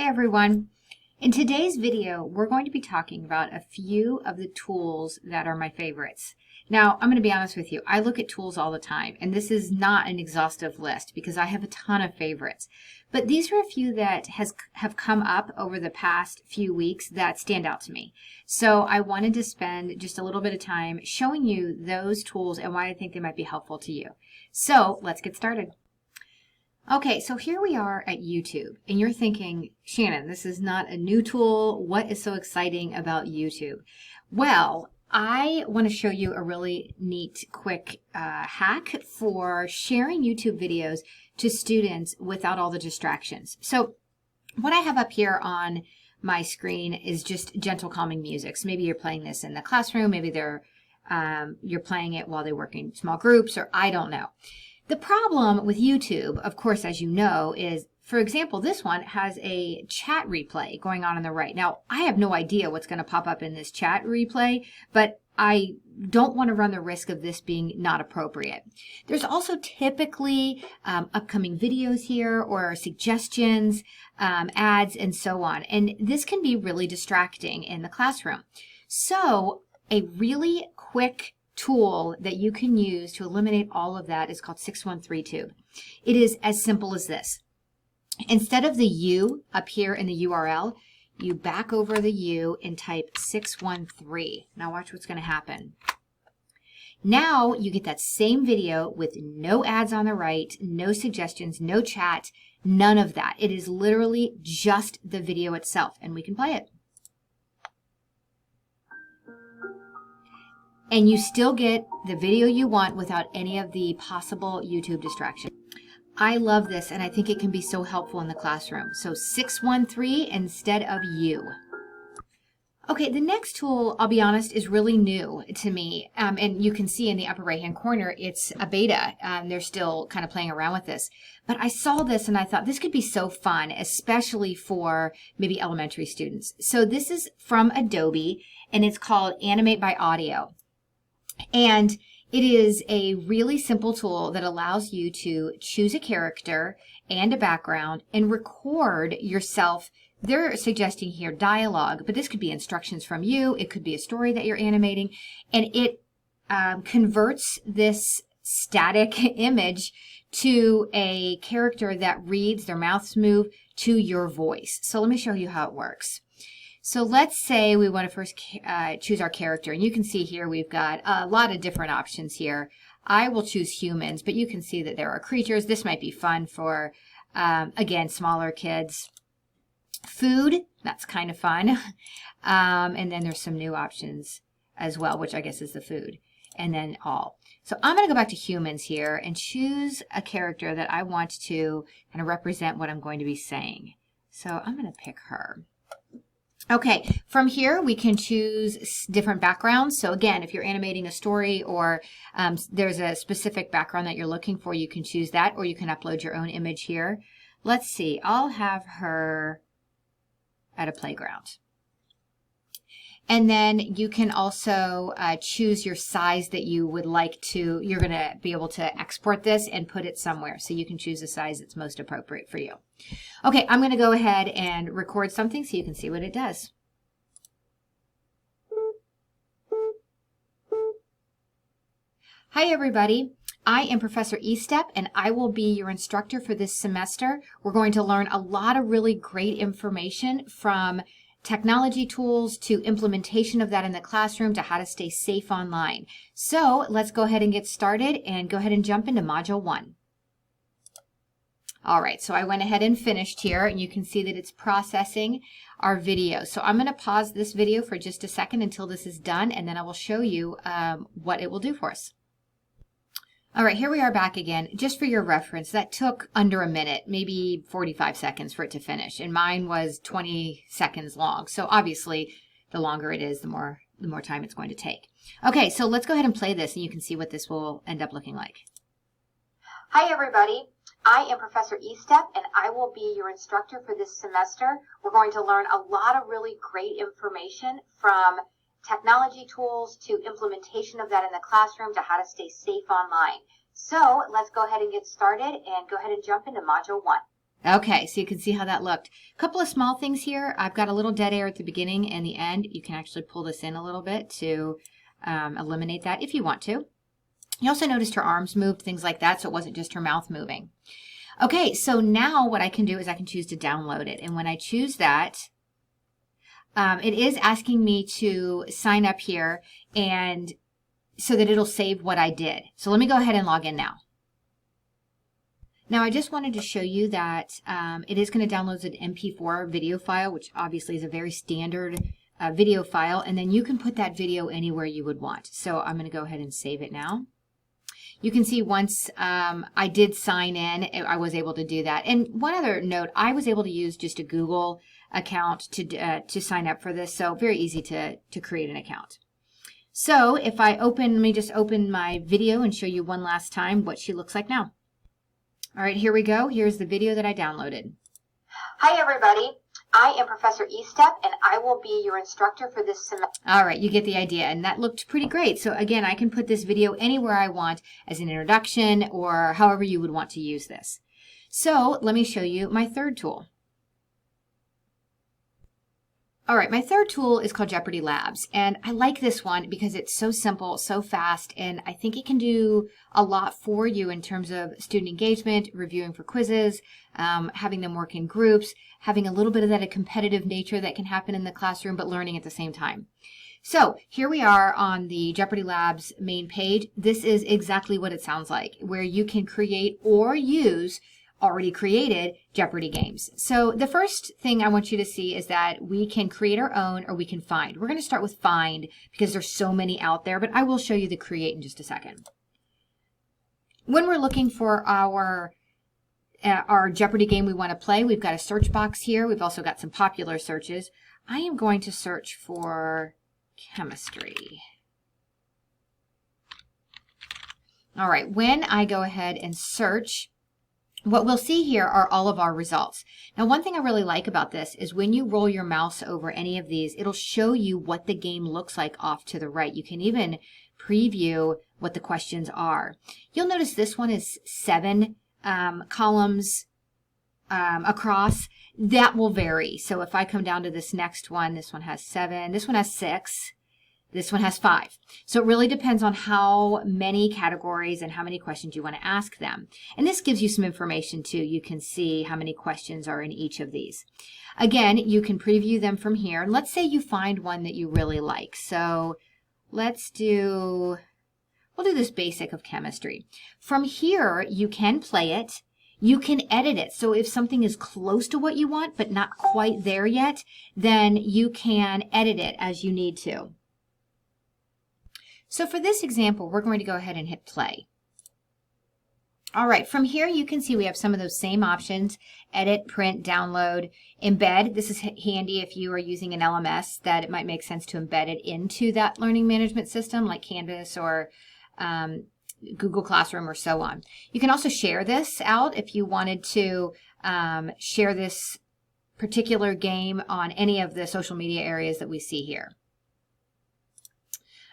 everyone. In today's video, we're going to be talking about a few of the tools that are my favorites. Now, I'm going to be honest with you. I look at tools all the time, and this is not an exhaustive list because I have a ton of favorites. But these are a few that have come up over the past few weeks that stand out to me. So I wanted to spend just a little bit of time showing you those tools and why I think they might be helpful to you. So let's get started. Okay, so here we are at YouTube, and you're thinking, Shannon, this is not a new tool. What is so exciting about YouTube? Well, I want to show you a really neat, quick hack for sharing YouTube videos to students without all the distractions. So what I have up here on my screen is just gentle, calming music. So maybe you're playing this in the classroom, maybe you're playing it while they work in small groups, or I don't know. The problem with YouTube, of course, as you know, is, for example, this one has a chat replay going on the right. Now, I have no idea what's going to pop up in this chat replay, but I don't want to run the risk of this being not appropriate. There's also typically upcoming videos here or suggestions, ads, and so on. And this can be really distracting in the classroom. So a really quick tool that you can use to eliminate all of that is called 613tube. It is as simple as this. Instead of the U up here in the URL, you back over the U and type 613. Now watch what's going to happen. Now you get that same video with no ads on the right, no suggestions, no chat, none of that. It is literally just the video itself, and we can play it. And you still get the video you want without any of the possible YouTube distraction. I love this, and I think it can be so helpful in the classroom. So 613 instead of U. Okay, the next tool, I'll be honest, is really new to me. And you can see in the upper right-hand corner, it's a beta. They're still kind of playing around with this. But I saw this and I thought this could be so fun, especially for maybe elementary students. So this is from Adobe, and it's called Animate by Audio. And it is a really simple tool that allows you to choose a character and a background and record yourself. They're suggesting here dialogue, but this could be instructions from you. It could be a story that you're animating, and it converts this static image to a character that reads, their mouths move, to your voice. So let me show you how it works. So let's say we want to first choose our character, and you can see here we've got a lot of different options here. I will choose humans, but you can see that there are creatures. This might be fun for, again, smaller kids. Food, that's kind of fun. And then there's some new options as well, which I guess is the food. And then all. So I'm going to go back to humans here and choose a character that I want to kind of represent what I'm going to be saying. So I'm going to pick her. Okay, from here we can choose different backgrounds. So again, if you're animating a story or there's a specific background that you're looking for, you can choose that, or you can upload your own image here. Let's see, I'll have her at a playground. And then you can also choose your size that you would like to, you're going to be able to export this and put it somewhere. So you can choose the size that's most appropriate for you. Okay, I'm going to go ahead and record something so you can see what it does. Hi, everybody. I am Professor Estep, and I will be your instructor for this semester. We're going to learn a lot of really great information, from technology tools to implementation of that in the classroom to how to stay safe online. So let's go ahead and get started and go ahead and jump into Module 1. All right, so I went ahead and finished here, and you can see that it's processing our video. So I'm going to pause this video for just a second until this is done, and then I will show you what it will do for us. All right, here we are back again. Just for your reference, that took under a minute, maybe 45 seconds for it to finish, and mine was 20 seconds long. So obviously, the longer it is, the more time it's going to take. Okay, so let's go ahead and play this, and you can see what this will end up looking like. Hi, everybody. I am Professor Estep, and I will be your instructor for this semester. We're going to learn a lot of really great information, from technology tools to implementation of that in the classroom to how to stay safe online. So let's go ahead and get started and go ahead and jump into Module 1. Okay, so you can see how that looked. A couple of small things here. I've got a little dead air at the beginning and the end. You can actually pull this in a little bit to eliminate that if you want to. You also noticed her arms moved, things like that, so it wasn't just her mouth moving. Okay, so now what I can do is I can choose to download it. And when I choose that, it is asking me to sign up here and so that it'll save what I did. So let me go ahead and log in now. Now I just wanted to show you that it is going to download an MP4 video file, which obviously is a very standard video file, and then you can put that video anywhere you would want. So I'm going to go ahead and save it now. You can see once I did sign in, I was able to do that. And one other note, I was able to use just a Google account to sign up for this, so very easy to create an account. So if I open, let me just open my video and show you one last time what she looks like now. All right, here we go. Here's the video that I downloaded. Hi, everybody. I am Professor Estep, and I will be your instructor for this semester. All right, you get the idea, and that looked pretty great. So again, I can put this video anywhere I want as an introduction or however you would want to use this. So let me show you my third tool. All right, my third tool is called Jeopardy Labs, and I like this one because it's so simple, so fast, and I think it can do a lot for you in terms of student engagement, reviewing for quizzes, having them work in groups, having a little bit of that competitive nature that can happen in the classroom, but learning at the same time. So here we are on the Jeopardy Labs main page. This is exactly what it sounds like, where you can create or use already created Jeopardy games. So the first thing I want you to see is that we can create our own or we can find. We're going to start with find because there's so many out there, but I will show you the create in just a second. When we're looking for our Jeopardy game we want to play, we've got a search box here. We've also got some popular searches. I am going to search for chemistry. All right, when I go ahead and search, what we'll see here are all of our results. Now, one thing I really like about this is when you roll your mouse over any of these, it'll show you what the game looks like off to the right. You can even preview what the questions are. You'll notice this one is 7 columns across. That will vary. So if I come down to this next one, this one has 7, this one has 6. This one has 5. So it really depends on how many categories and how many questions you want to ask them. And this gives you some information too. You can see how many questions are in each of these. Again, you can preview them from here. And let's say you find one that you really like. So we'll do this basic of chemistry. From here, you can play it. You can edit it. So if something is close to what you want, but not quite there yet, then you can edit it as you need to. So for this example, we're going to go ahead and hit play. All right, from here you can see we have some of those same options: edit, print, download, embed. This is handy if you are using an LMS, that it might make sense to embed it into that learning management system like Canvas or Google Classroom or so on. You can also share this out if you wanted to share this particular game on any of the social media areas that we see here.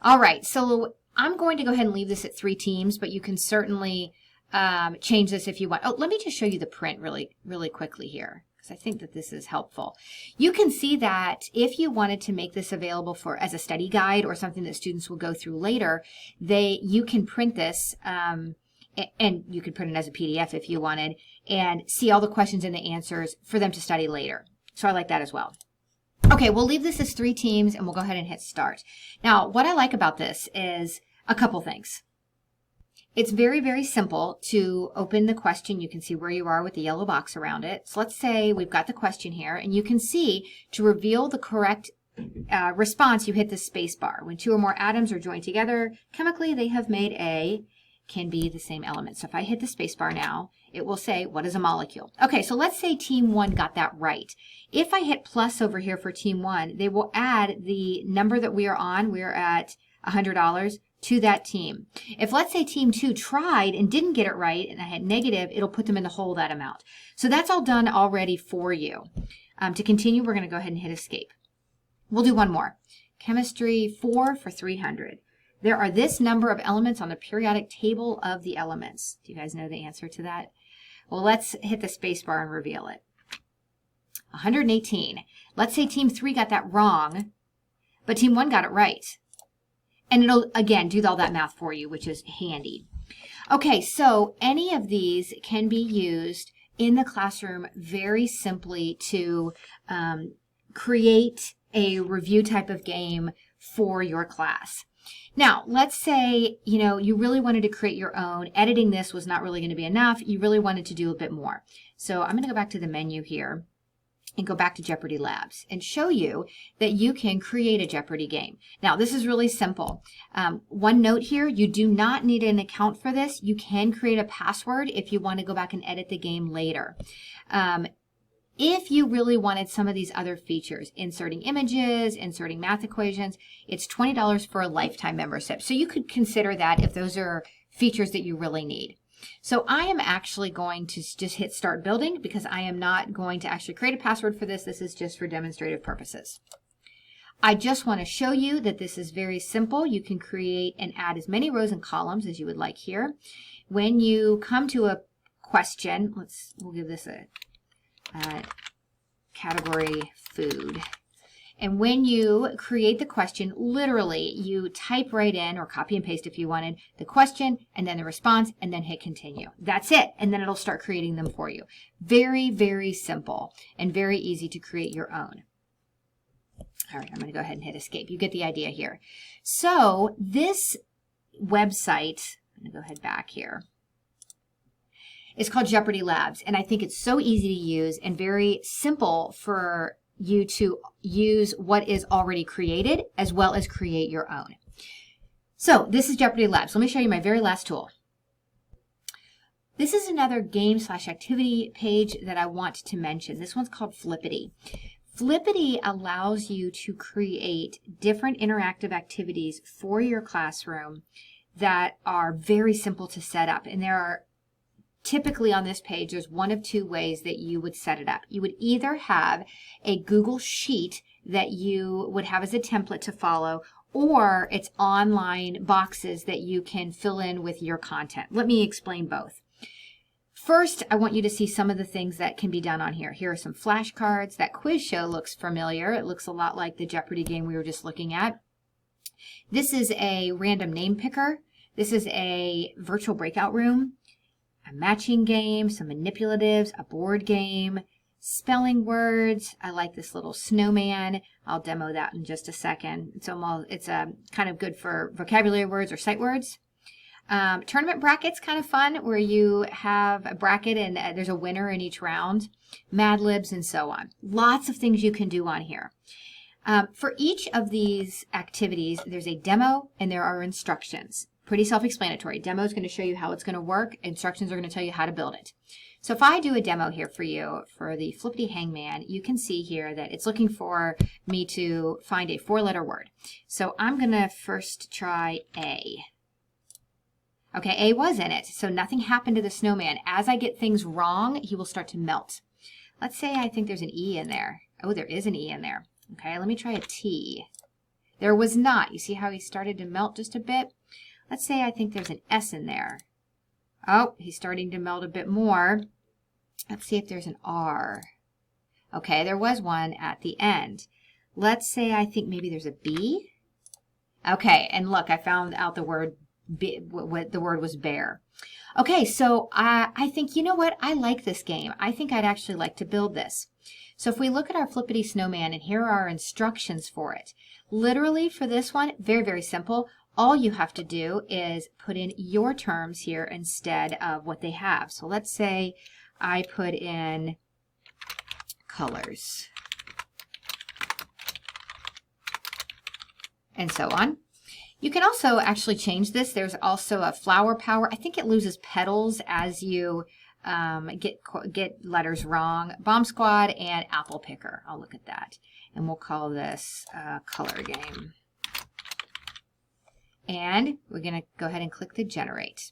All right, so I'm going to go ahead and leave this at 3 teams, but you can certainly change this if you want. Oh, let me just show you the print really quickly here, because I think that this is helpful. You can see that if you wanted to make this available as a study guide or something that students will go through later, you can print this, and you could print it as a PDF if you wanted, and see all the questions and the answers for them to study later. So I like that as well. Okay, we'll leave this as 3 teams and we'll go ahead and hit start. Now, what I like about this is a couple things. It's very, very simple to open the question. You can see where you are with the yellow box around it. So let's say we've got the question here, and you can see to reveal the correct response, you hit the space bar. When 2 or more atoms are joined together chemically, they have made can be the same element. So if I hit the space bar now, it will say, what is a molecule? Okay, so let's say team 1 got that right. If I hit plus over here for team 1, they will add the number that we are on. We're at $100 to that team. If let's say team 2 tried and didn't get it right and I had negative, it'll put them in the hole that amount. So that's all done already for you. To continue, we're going to go ahead and hit escape. We'll do one more. Chemistry 4 for 300. There are this number of elements on the periodic table of the elements. Do you guys know the answer to that? Well, let's hit the space bar and reveal it. 118. Let's say team 3 got that wrong, but team 1 got it right. And it'll, again, do all that math for you, which is handy. Okay, so any of these can be used in the classroom very simply to create a review type of game for your class. Now, let's say, you really wanted to create your own. Editing this was not really going to be enough. You really wanted to do a bit more. So I'm going to go back to the menu here and go back to Jeopardy Labs and show you that you can create a Jeopardy game. Now, this is really simple. One note here, you do not need an account for this. You can create a password if you want to go back and edit the game later. If you really wanted some of these other features, inserting images, inserting math equations, it's $20 for a lifetime membership. So you could consider that if those are features that you really need. So I am actually going to just hit start building because I am not going to actually create a password for this. This is just for demonstrative purposes. I just want to show you that this is very simple. You can create and add as many rows and columns as you would like here. When you come to a question, we'll give this a category food. And when you create the question, literally you type right in, or copy and paste if you wanted, the question and then the response and then hit continue. That's it. And then it'll start creating them for you. Very, very simple and very easy to create your own. All right, I'm going to go ahead and hit escape. You get the idea here. So this website, I'm going to go ahead back here. It's called Jeopardy Labs, and I think it's so easy to use and very simple for you to use what is already created as well as create your own. So this is Jeopardy Labs. Let me show you my very last tool. This is another game/activity page that I want to mention. This one's called Flippity. Flippity allows you to create different interactive activities for your classroom that are very simple to set up, and there are typically on this page, there's one of two ways that you would set it up. You would either have a Google Sheet that you would have as a template to follow, or it's online boxes that you can fill in with your content. Let me explain both. First, I want you to see some of the things that can be done on here. Here are some flashcards. That quiz show looks familiar. It looks a lot like the Jeopardy game we were just looking at. This is a random name picker. This is a virtual breakout room. A matching game, some manipulatives, a board game, spelling words. I like this little snowman. I'll demo that in just a second. It's kind of good for vocabulary words or sight words. Tournament brackets, kind of fun, where you have a bracket and there's a winner in each round. Mad Libs and so on. Lots of things you can do on here. For each of these activities, there's a demo and there are instructions. Pretty self-explanatory. Demo is going to show you how it's going to work. Instructions are going to tell you how to build it. So if I do a demo here for you for the Flippity Hangman, you can see here that it's looking for me to find a 4-letter word. So I'm going to first try A. Okay, A was in it, so nothing happened to the snowman. As I get things wrong, he will start to melt. Let's say I think there's an E in there. Oh, there is an E in there. Okay, let me try a T. There was not. You see how he started to melt just a bit? Let's say I think there's an S in there. Oh, he's starting to melt a bit more. Let's see if there's an R. Okay, there was one at the end. Let's say I think maybe there's a B. Okay, and look, I found out the word, what the word was bear. Okay, so I think, you know what? I like this game. I think I'd actually like to build this. So if we look at our Flippity Snowman, and here are our instructions for it. Literally for this one, very, very simple. All you have to do is put in your terms here instead of what they have. So let's say I put in colors and so on. You can also actually change this. There's also a flower power. I think it loses petals as you get letters wrong. Bomb Squad and Apple Picker. I'll look at that. And we'll call this color game. And we're going to go ahead and click the generate.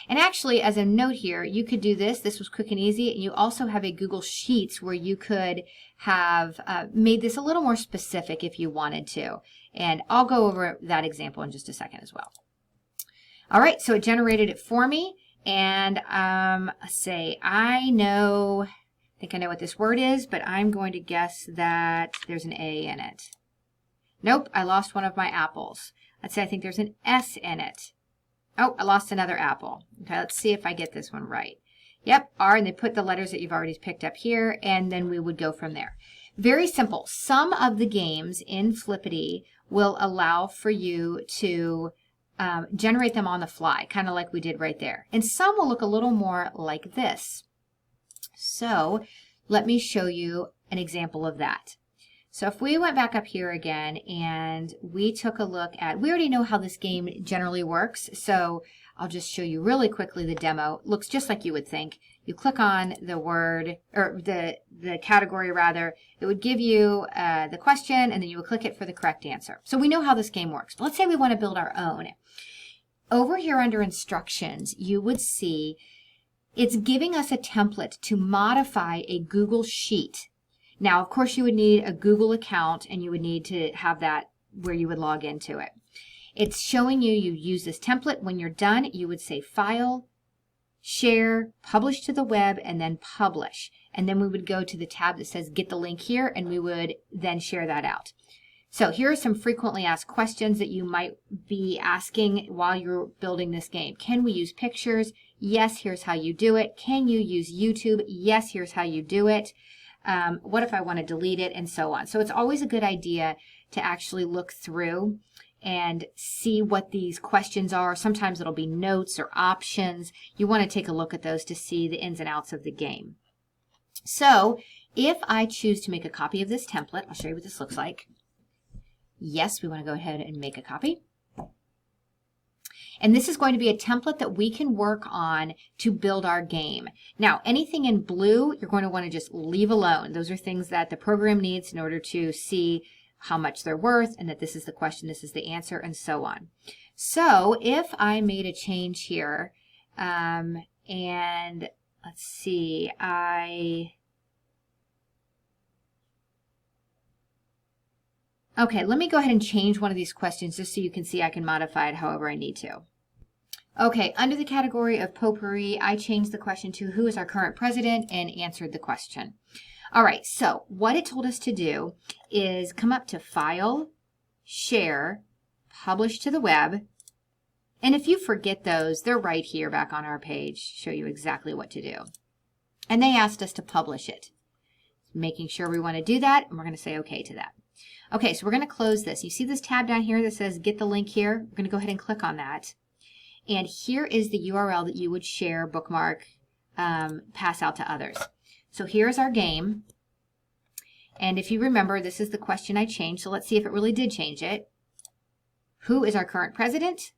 And actually, as a note here, you could do this. This was quick and easy. And you also have a Google Sheets where you could have made this a little more specific if you wanted to. And I'll go over that example in just a second as well. All right, so it generated it for me. And let's say I think I know what this word is, but I'm going to guess that there's an A in it. Nope, I lost one of my apples. Let's say I think there's an S in it. Oh, I lost another apple. Okay, let's see if I get this one right. Yep, R, and they put the letters that you've already picked up here, and then we would go from there. Very simple. Some of the games in Flippity will allow for you to generate them on the fly, kind of like we did right there. And some will look a little more like this. So let me show you an example of that. So if we went back up here again and we took a look at, we already know how this game generally works, so I'll just show you really quickly the demo. It looks just like you would think. You click on the word, or the category rather, it would give you the question, and then you would click it for the correct answer. So we know how this game works. But let's say we want to build our own. Over here under instructions, you would see it's giving us a template to modify a Google Sheet. Now, of course, you would need a Google account, and you would need to have that where you would log into it. It's showing you use this template. When you're done, you would say File, Share, Publish to the Web, and then Publish. And then we would go to the tab that says Get the Link Here, and we would then share that out. So here are some frequently asked questions that you might be asking while you're building this game. Can we use pictures? Yes, here's how you do it. Can you use YouTube? Yes, here's how you do it. What if I want to delete it, and so on. So it's always a good idea to actually look through and see what these questions are. Sometimes it'll be notes or options. You want to take a look at those to see the ins and outs of the game. So if I choose to make a copy of this template, I'll show you what this looks like. Yes, we want to go ahead and make a copy. And this is going to be a template that we can work on to build our game. Now, anything in blue, you're going to want to just leave alone. Those are things that the program needs in order to see how much they're worth, and that this is the question, this is the answer, and so on. So if I made a change here, and let's see, okay, let me go ahead and change one of these questions just so you can see I can modify it however I need to. Okay, under the category of potpourri, I changed the question to who is our current president and answered the question. All right, so what it told us to do is come up to File, Share, Publish to the Web. And if you forget those, they're right here back on our page, show you exactly what to do. And they asked us to publish it. Making sure we want to do that, and we're going to say OK to that. Okay, so we're going to close this. You see this tab down here that says Get the Link Here? We're going to go ahead and click on that. And here is the URL that you would share, bookmark, pass out to others. So here's our game. And if you remember, this is the question I changed. So let's see if it really did change it. Who is our current president?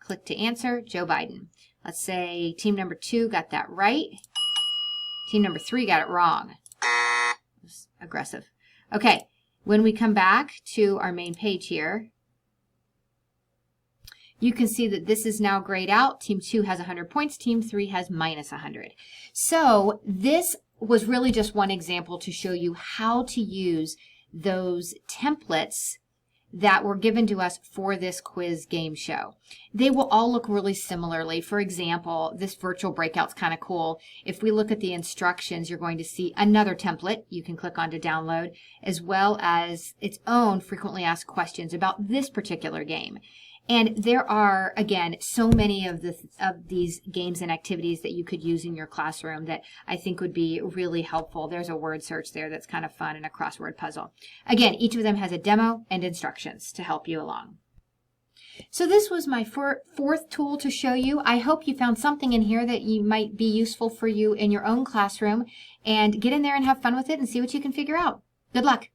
Click to answer, Joe Biden. Let's say team number 2 got that right. Team number 3 got it wrong. That's aggressive. Okay, when we come back to our main page here, you can see that this is now grayed out. Team 2 has 100 points. Team 3 has minus 100. So this was really just one example to show you how to use those templates that were given to us for this quiz game show. They will all look really similarly. For example, this virtual breakout's kind of cool. If we look at the instructions, you're going to see another template you can click on to download, as well as its own frequently asked questions about this particular game. And there are, again, so many of these games and activities that you could use in your classroom that I think would be really helpful. There's a word search there that's kind of fun, and a crossword puzzle. Again, each of them has a demo and instructions to help you along. So this was my fourth tool to show you. I hope you found something in here that you might be useful for you in your own classroom, and get in there and have fun with it and see what you can figure out. Good luck.